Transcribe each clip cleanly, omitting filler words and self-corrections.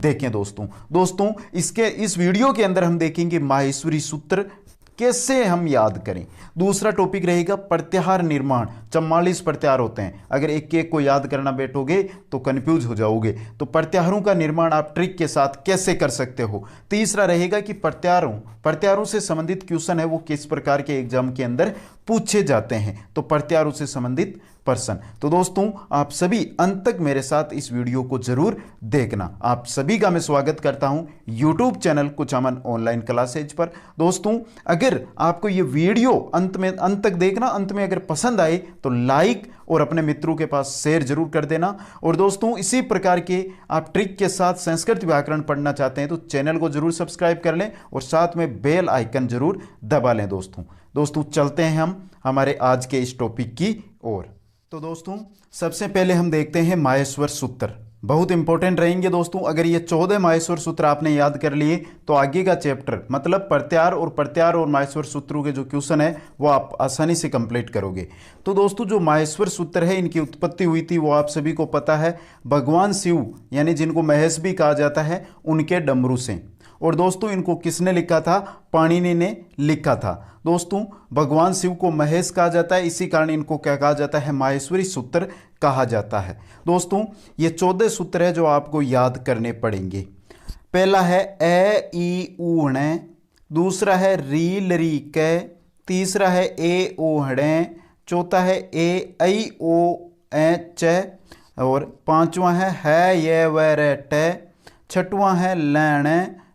देखें दोस्तों इसके इस वीडियो के अंदर हम देखेंगे माहेश्वरी सूत्र कैसे हम याद करें। दूसरा टॉपिक रहेगा प्रत्याहार निर्माण। 44 प्रत्याहार होते हैं, अगर एक एक को याद करना बैठोगे तो कंफ्यूज हो जाओगे। तो प्रत्याहारों का निर्माण आप ट्रिक के साथ कैसे कर सकते हो। तीसरा रहेगा कि प्रत्याहारों से संबंधित क्वेश्चन है वो किस प्रकार के एग्जाम के अंदर पूछे जाते हैं। तो प्रत्याहारों से संबंधित प्रश्न। तो दोस्तों आप सभी अंत तक मेरे साथ इस वीडियो को जरूर देखना। आप सभी का मैं स्वागत करता हूं YouTube चैनल कुछ अमन ऑनलाइन क्लासेज पर। दोस्तों अगर आपको ये वीडियो अंत तक देखना, अंत में अगर पसंद आए तो लाइक और अपने मित्रों के पास शेयर जरूर कर देना। और दोस्तों इसी प्रकार के आप ट्रिक के साथ संस्कृत व्याकरण पढ़ना चाहते हैं तो चैनल को जरूर सब्सक्राइब कर लें और साथ में बेल आइकन जरूर दबा लें। दोस्तों चलते हैं हम हमारे आज के इस टॉपिक की ओर। तो दोस्तों सबसे पहले हम देखते हैं माहेश्वर सूत्र। बहुत इंपॉर्टेंट रहेंगे दोस्तों। अगर ये 14 माहेश्वर सूत्र आपने याद कर लिए तो आगे का चैप्टर मतलब प्रत्याहार और माहेश्वर सूत्रों के जो क्वेश्चन है वो आप आसानी से कंप्लीट करोगे। तो दोस्तों जो माहेश्वर सूत्र है इनकी उत्पत्ति हुई थी वो आप सभी को पता है भगवान शिव यानी जिनको महेश भी कहा जाता है उनके डमरू से। और दोस्तों इनको किसने लिखा था? पाणिनि ने लिखा था। दोस्तों भगवान शिव को महेश कहा जाता है, इसी कारण इनको क्या कहा जाता है? माहेश्वरी सूत्र कहा जाता है। दोस्तों ये 14 सूत्र है जो आपको याद करने पड़ेंगे। पहला है ए ई ऊ ण, दूसरा है री लरी कै, तीसरा है ए ओ हड़े, चौथा है ए ऐ ओ ए च, और पांचवा है ये व रे टे, छठवां है लैण,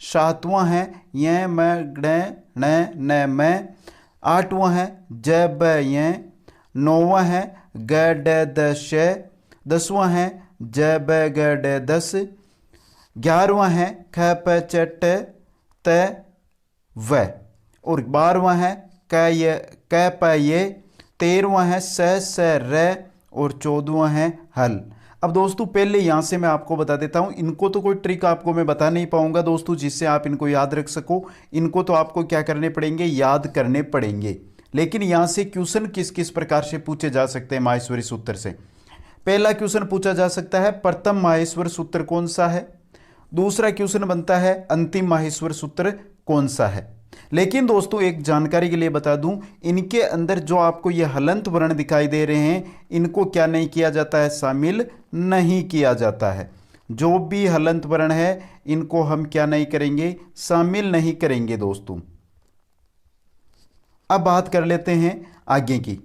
सातवां है ये मैं न न मैं, आठवां है ज ब ये, नौवां है ग ड द श, दसवां है ज ब ग ड दस, 11वां है ख प च ट त व, और 12वां है क प ये, 13वां है स र, और 14वां है हल। अब दोस्तों पहले यहाँ से मैं आपको बता देता हूँ, इनको तो कोई ट्रिक आपको मैं बता नहीं पाऊंगा दोस्तों जिससे आप इनको याद रख सको। इनको तो आपको क्या करने पड़ेंगे? याद करने पड़ेंगे। लेकिन यहाँ से क्वेश्चन किस किस प्रकार से पूछे जा सकते हैं माहेश्वरी सूत्र से। पहला क्वेश्चन पूछा जा सकता है प्रथम माहेश्वर सूत्र कौन सा है। दूसरा क्वेश्चन बनता है अंतिम माहेश्वर सूत्र कौन सा है। लेकिन दोस्तों एक जानकारी के लिए बता दूं, इनके अंदर जो आपको ये हलंत वर्ण दिखाई दे रहे हैं इनको क्या नहीं किया जाता है? शामिल नहीं किया जाता है। जो भी हलंत वर्ण है इनको हम क्या नहीं करेंगे? शामिल नहीं करेंगे दोस्तों। अब बात कर लेते हैं आगे की।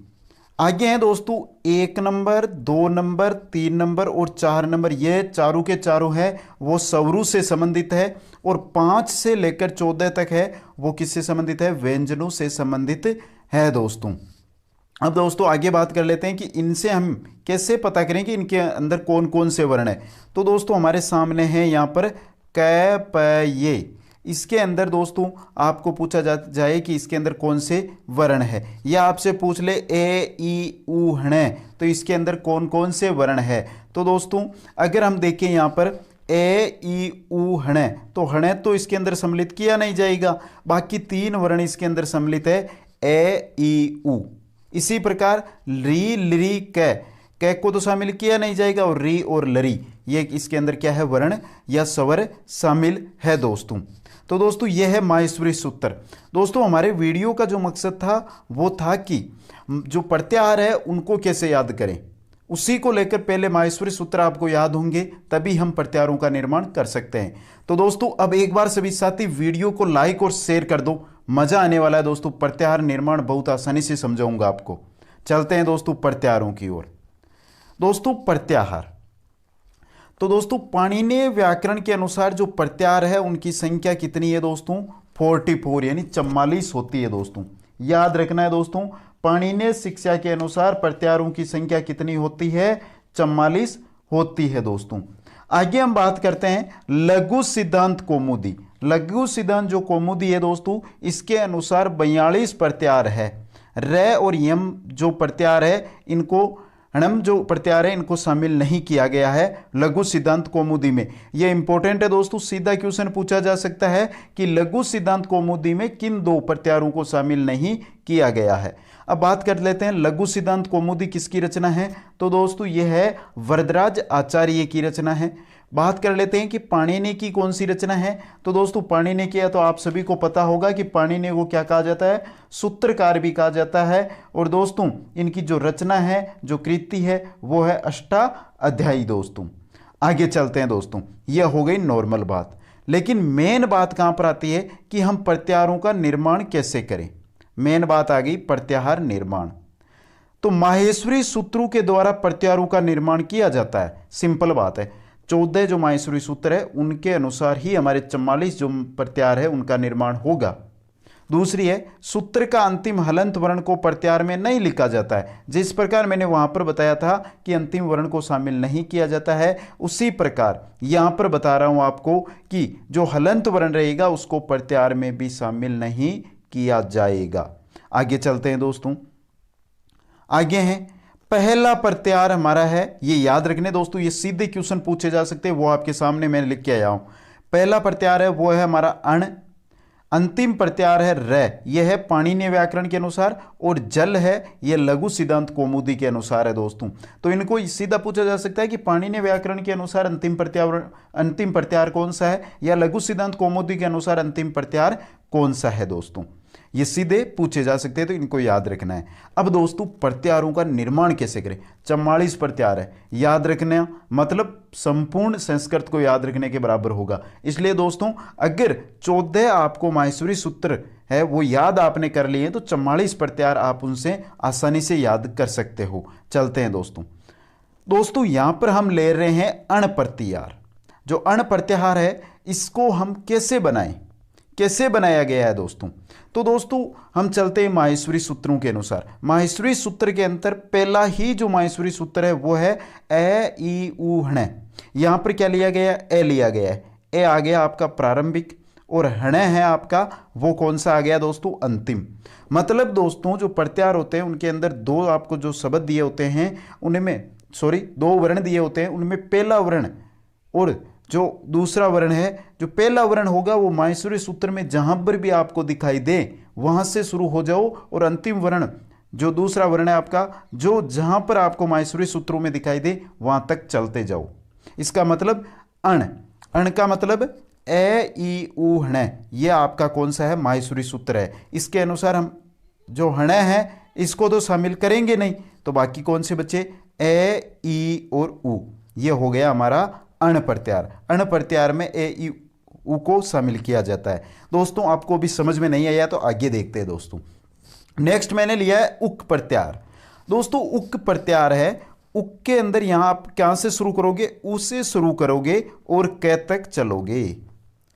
आगे हैं दोस्तों 1 नंबर, 2 नंबर, 3 नंबर और 4 नंबर। ये चारों के चारों है वो स्वरू से संबंधित है, और 5 से लेकर 14 तक है वो किससे संबंधित है? व्यंजनों से संबंधित है दोस्तों। अब दोस्तों आगे बात कर लेते हैं कि इनसे हम कैसे पता करें कि इनके अंदर कौन कौन से वर्ण है। तो दोस्तों हमारे सामने है यहाँ पर क प ये। इसके अंदर दोस्तों आपको पूछा जाए कि इसके अंदर कौन से वर्ण है, या आपसे पूछ ले ए ई ऊ हण, तो इसके अंदर कौन कौन से वर्ण है। तो दोस्तों अगर हम देखें यहाँ पर ए ई ऊ हण, तो हण तो इसके अंदर सम्मिलित किया नहीं जाएगा। बाकी 3 वर्ण इसके अंदर सम्मिलित है ए ई ऊ। इसी प्रकार री लरी कै को तो शामिल किया नहीं जाएगा, और री और लरी ये इसके अंदर क्या है? वर्ण या स्वर शामिल है दोस्तों। तो दोस्तों यह है माहेश्वरी सूत्र। दोस्तों हमारे वीडियो का जो मकसद था वो था कि जो प्रत्याहार है उनको कैसे याद करें, उसी को लेकर पहले माहेश्वरी सूत्र आपको याद होंगे तभी हम प्रत्याहारों का निर्माण कर सकते हैं। तो दोस्तों अब एक बार सभी साथी वीडियो को लाइक और शेयर कर दो, मजा आने वाला है दोस्तों। प्रत्याहार निर्माण बहुत आसानी से समझाऊंगा आपको। चलते हैं दोस्तों प्रत्याहारों की ओर। दोस्तों प्रत्याहार, तो दोस्तों पाणिनीय व्याकरण के अनुसार जो प्रत्याहार है उनकी संख्या कितनी है दोस्तों? 44 यानी 44 होती है दोस्तों। याद रखना है दोस्तों, पाणिनीय शिक्षा के अनुसार प्रत्याहारों की संख्या कितनी होती है? 44 होती है दोस्तों। आगे हम बात करते हैं लघु सिद्धांत कौमुदी। लघु सिद्धांत जो कौमुदी है दोस्तों इसके अनुसार 42 प्रत्याहार है। र और यम जो प्रत्याहार है इनको हणम जो प्रत्याहार है इनको शामिल नहीं किया गया है लघु सिद्धांत कौमुदी में। यह इंपॉर्टेंट है दोस्तों। सीधा क्वेश्चन पूछा जा सकता है कि लघु सिद्धांत कौमुदी में किन 2 प्रत्याहारों को शामिल नहीं किया गया है। अब बात कर लेते हैं लघु सिद्धांत कौमुदी किसकी रचना है। तो दोस्तों यह है वरदराज आचार्य की रचना है। बात कर लेते हैं कि पाणिनि की कौन सी रचना है। तो दोस्तों पाणिनि की तो आप सभी को पता होगा कि पाणिनि को क्या कहा जाता है, सूत्रकार भी कहा जाता है। और दोस्तों इनकी जो रचना है, जो कृति है, वो है अष्टाध्यायी। दोस्तों आगे चलते हैं दोस्तों, यह हो गई नॉर्मल बात। लेकिन मेन बात कहां पर आती है कि हम प्रत्याहारों का निर्माण कैसे करें। मेन बात आ गई प्रत्याहार निर्माण। तो माहेश्वरी सूत्रों के द्वारा प्रत्याहारों का निर्माण किया जाता है। सिंपल बात है, 14 जो माहेश्वरी सूत्र है उनके अनुसार ही हमारे 44 जो प्रत्याहार है उनका निर्माण होगा। दूसरी है, सूत्र का अंतिम हलंत वर्ण को प्रत्याहार में नहीं लिखा जाता है। जिस प्रकार मैंने वहां पर बताया था कि अंतिम वर्ण को शामिल नहीं किया जाता है, उसी प्रकार यहां पर बता रहा हूं आपको कि जो हलंत वर्ण रहेगा उसको प्रत्याहार में भी शामिल नहीं किया जाएगा। आगे चलते हैं दोस्तों, आगे हैं पहला प्रत्याहार हमारा है, ये याद रखने दोस्तों, ये सीधे क्वेश्चन पूछे जा सकते हैं, वो आपके सामने मैंने लिख के आया हूं। पहला प्रत्याहार है वो है हमारा अण। अंतिम प्रत्याहार है र, यह है पाणिनीय व्याकरण के अनुसार। और जल है, यह लघु सिद्धांत कौमुदी के अनुसार है दोस्तों। तो इनको सीधा पूछा जा सकता है कि पाणिनीय व्याकरण के अनुसार अंतिम प्रत्याहार कौन सा है, या लघु सिद्धांत कौमुदी के अनुसार अंतिम प्रत्याहार कौन सा है। दोस्तों ये सीधे पूछे जा सकते हैं, तो इनको याद रखना है। अब दोस्तों प्रत्याहारों का निर्माण कैसे करें। 44 प्रत्याहार है, याद रखना मतलब संपूर्ण संस्कृत को याद रखने के बराबर होगा। इसलिए दोस्तों अगर 14 आपको माहेश्वरी सूत्र है वो याद आपने कर लिए तो 44 प्रत्याहार आप उनसे आसानी से याद कर सकते हो। चलते हैं दोस्तों यहां पर हम ले रहे हैं अण प्रत्याहार। जो अण प्रत्याहार है इसको हम कैसे बनाएं, कैसे बनाया गया है दोस्तों। तो दोस्तों हम चलते हैं माहेश्वरी सूत्रों के अनुसार। माहेश्वरी सूत्र के अंतर पहला ही जो माहेश्वरी सूत्र है वो है ए ई उ हण। यहां पर क्या लिया गया है, ए लिया गया है। ए आ गया आपका प्रारंभिक और हण है आपका वो कौन सा आ गया दोस्तों, अंतिम। मतलब दोस्तों जो प्रत्याहार होते हैं उनके अंदर दो आपको जो शब्द दिए होते हैं उनमें दो वर्ण दिए होते हैं, उनमें पहला वर्ण और जो दूसरा वर्ण है, जो पहला वर्ण होगा वो माहेश्वरी सूत्र में जहां पर भी आपको दिखाई दे वहां से शुरू हो जाओ, और अंतिम वर्ण जो दूसरा वर्ण है आपका जो जहां पर आपको माहेश्वरी सूत्रों में दिखाई दे वहां तक चलते जाओ। इसका मतलब अण, अण का मतलब ए ई उ हण, यह आपका कौन सा है, माहेश्वरी सूत्र है। इसके अनुसार हम जो हण है इसको तो शामिल करेंगे नहीं, तो बाकी कौन से बचे, ए ई और उ, यह हो गया हमारा अण प्रत्याहार। अण प्रत्याहार में ए ई उ को शामिल किया जाता है। दोस्तों आपको भी समझ में नहीं आया तो आगे देखते हैं दोस्तों। नेक्स्ट मैंने लिया है उक प्रत्याहार। दोस्तों उक प्रत्याहार है, उक के अंदर यहां आप क्या से शुरू करोगे, उ से शुरू करोगे और कै तक चलोगे,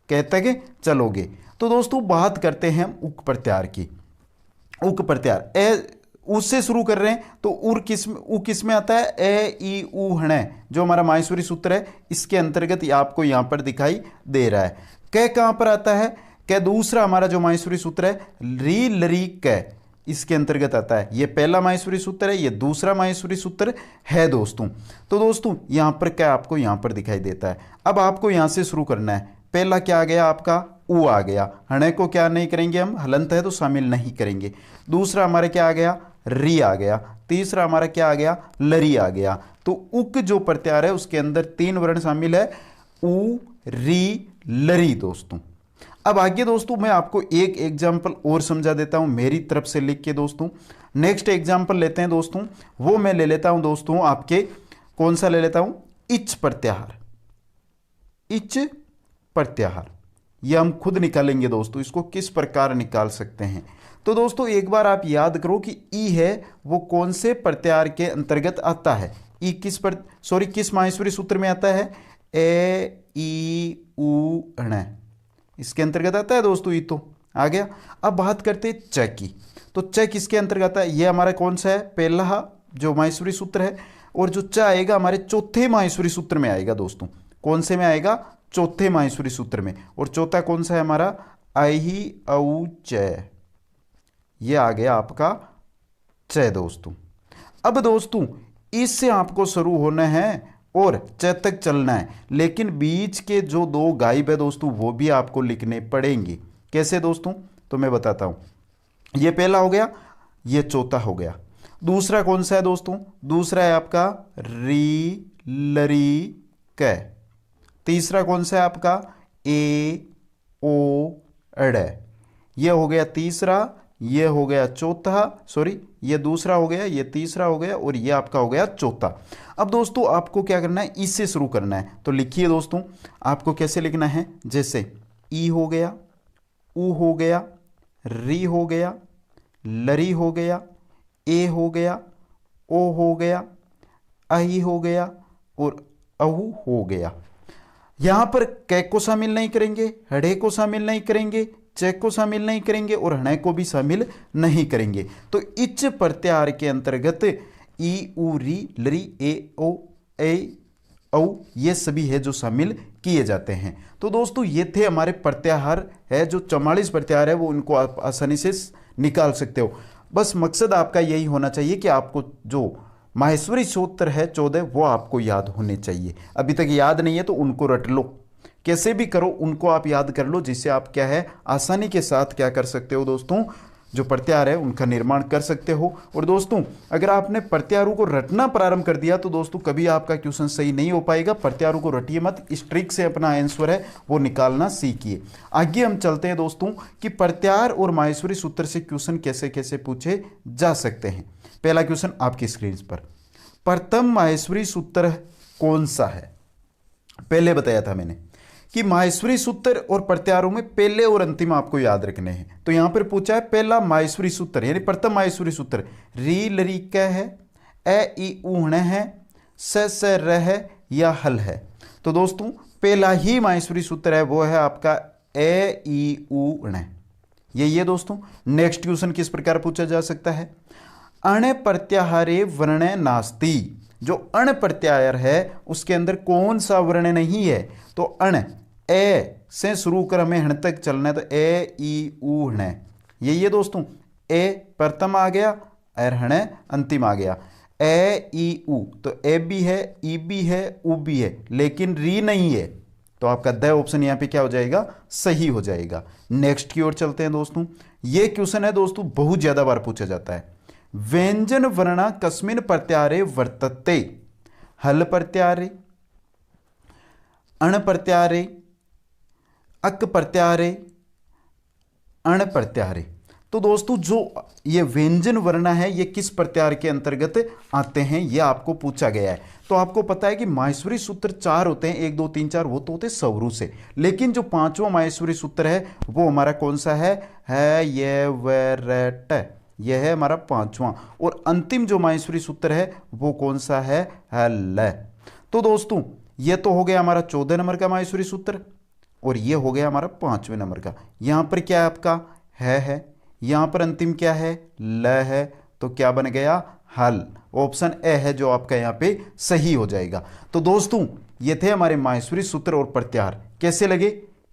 कै तक चलोगे। तो दोस्तों बात करते हैं हम उक प्रत्याहार की। उक प्रत्याहार ए उससे शुरू कर रहे हैं तो उ किस में आता है, ए ई उ हण, जो हमारा माहेश्वरी सूत्र है इसके अंतर्गत आपको यहां पर दिखाई दे रहा है। कै कहां पर आता है, कै दूसरा हमारा जो माहेश्वरी सूत्र है री लरी कै, इसके अंतर्गत आता है। यह पहला माहेश्वरी सूत्र है, यह दूसरा माहेश्वरी सूत्र है दोस्तों। तो दोस्तों यहां पर क्या आपको यहां पर दिखाई देता है। अब आपको यहां से शुरू करना है। पहला क्या आ गया आपका, उ आ गया। हण को क्या नहीं करेंगे हम, हलंत है तो शामिल नहीं करेंगे। दूसरा हमारे क्या आ गया, री आ गया। तीसरा हमारा क्या आ गया, लरी आ गया। तो उक जो प्रत्याहार है उसके अंदर 3 वर्ण शामिल है, उ री लरी दोस्तों। अब आगे दोस्तों मैं आपको एक एग्जाम्पल और समझा देता हूं मेरी तरफ से लिख के दोस्तों। नेक्स्ट एग्जाम्पल लेते हैं दोस्तों, वो मैं ले लेता हूं दोस्तों आपके, कौन सा ले लेता हूं, इच प्रत्याहार। इच प्रत्याहार यह हम खुद निकालेंगे दोस्तों, इसको किस प्रकार निकाल सकते हैं। तो दोस्तों एक बार आप याद करो कि ई है वो कौन से प्रत्याहार के अंतर्गत आता है। ई किस माहेश्वरी सूत्र में आता है, ए ई उ हण, इसके अंतर्गत आता है दोस्तों। ई तो आ गया। अब बात करते हैं च की। तो च किसके अंतर्गत आता है, ये हमारा कौन सा है, पहला जो माहेश्वरी सूत्र है। और जो च आएगा हमारे चौथे माहेश्वरी सूत्र में आएगा दोस्तों। कौन से में आएगा, चौथे माहेश्वरी सूत्र में। और चौथा कौन सा है हमारा, आई औ च, ये आ गया आपका च दोस्तों। अब दोस्तों इससे आपको शुरू होना है और च तक चलना है, लेकिन बीच के जो 2 गायब है दोस्तों वो भी आपको लिखने पड़ेंगे। कैसे दोस्तों, तो मैं बताता हूं। ये पहला हो गया, ये चौथा हो गया। दूसरा कौन सा है दोस्तों, दूसरा है आपका री लरी कै। तीसरा कौन सा है आपका ए ओ ड़, ये हो गया तीसरा, ये हो गया चौथा, सॉरी ये दूसरा हो गया, ये तीसरा हो गया और ये आपका हो गया चौथा। अब दोस्तों आपको क्या करना है, इससे शुरू करना है। तो लिखिए दोस्तों, आपको कैसे लिखना है, जैसे ई हो गया, ऊ हो गया, री हो गया, लरी हो गया, ए हो गया, ओ हो गया, अही हो गया और अहू हो गया। यहां पर कै को शामिल नहीं करेंगे, हड़े को शामिल नहीं करेंगे, चेक को शामिल नहीं करेंगे और हणय को भी शामिल नहीं करेंगे। तो इच प्रत्याहार के अंतर्गत ई उ री लरी ए ओ ए औ ये सभी है जो शामिल किए जाते हैं। तो दोस्तों ये थे हमारे प्रत्याहार है, जो 44 प्रत्याहार है वो उनको आप आसानी से निकाल सकते हो। बस मकसद आपका यही होना चाहिए कि आपको जो माहेश्वरी सूत्र है 14 वो आपको याद होने चाहिए। अभी तक याद नहीं है तो उनको रट लो, कैसे भी करो उनको आप याद कर लो, जिससे आप क्या है आसानी के साथ क्या कर सकते हो दोस्तों, जो प्रत्याहार है उनका निर्माण कर सकते हो। और दोस्तों अगर आपने प्रत्याहारों को रटना प्रारंभ कर दिया तो दोस्तों कभी आपका क्वेश्चन सही नहीं हो पाएगा। प्रत्याहारों को रटिए मत, इस ट्रिक से अपना आंसर है वो निकालना सीखिए। आगे हम चलते हैं दोस्तों कि प्रत्याहार और माहेश्वरी सूत्र से क्वेश्चन कैसे कैसे पूछे जा सकते हैं। पहला क्वेश्चन आपकी स्क्रीन पर, प्रथम माहेश्वरी सूत्र कौन सा है। पहले बताया था मैंने कि माहेश्वरी सूत्र और प्रत्याहारों में पहले और अंतिम आपको याद रखने हैं। तो यहां पर पूछा है पहला माहेश्वरी सूत्र यानी प्रथम माहेश्वरी सूत्र री लरी क है, ए ई ऊहण है, स र है या हल है। तो दोस्तों पहला ही माहेश्वरी सूत्र है वो है आपका ए ई ऊहण, यही है दोस्तों। नेक्स्ट क्वेश्चन किस प्रकार पूछा जा सकता है, अण प्रत्याहारे वर्ण नास्ति। जो अण प्रत्याहार है उसके अंदर कौन सा वर्ण नहीं है, तो अण ए से शुरू कर हमें हण तक चलना है, तो ए ई ऊ हण, यही है दोस्तों। ए प्रथम आ गया और हण अंतिम आ गया, ए ई ऊ, तो ए भी है, ई भी है, ऊ भी है, लेकिन री नहीं है। तो आपका द ऑप्शन यहां पे क्या हो जाएगा, सही हो जाएगा। नेक्स्ट की ओर चलते हैं दोस्तों। ये क्वेश्चन है दोस्तों बहुत ज्यादा बार पूछा जाता है, व्यंजन वर्णा कस्मिन प्रत्याहारे वर्तते, हल प्रत्याहारे, अण प्रत्याहारे, अक प्रत्याहारे, अण प्रत्याहारे। तो दोस्तों जो ये व्यंजन वर्ण है ये किस प्रत्याहार के अंतर्गत आते हैं ये आपको पूछा गया है। तो आपको पता है कि माहेश्वरी सूत्र 4 होते हैं, 1 2 3 4 वो तो होते हैं स्वरू से, लेकिन जो 5वां माहेश्वरी सूत्र है वो हमारा कौन सा है ये व र ट, यह है हमारा 5वां। और अंतिम जो माहेश्वरी सूत्र है वो कौन सा है ल। तो दोस्तों ये तो हो गया हमारा 14 नंबर का माहेश्वरी सूत्र और ये हो गया हमारा 5वें नंबर का। यहां पर क्या है आपका है, यहां पर अंतिम क्या है ल है, तो क्या बन गया हल। ऑप्शन ए है जो आपका यहां पे सही हो जाएगा। तो दोस्तों ये थे हमारे माहेश्वरी सूत्र और प्रत्याहार। कैसे लगे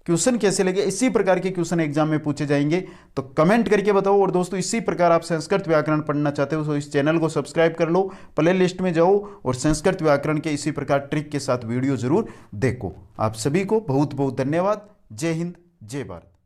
क्वेश्चन, कैसे लगे, इसी प्रकार के क्वेश्चन एग्जाम में पूछे जाएंगे तो कमेंट करके बताओ। और दोस्तों इसी प्रकार आप संस्कृत व्याकरण पढ़ना चाहते हो तो इस चैनल को सब्सक्राइब कर लो, प्ले लिस्ट में जाओ और संस्कृत व्याकरण के इसी प्रकार ट्रिक के साथ वीडियो जरूर देखो। आप सभी को बहुत बहुत धन्यवाद। जय हिंद, जय भारत।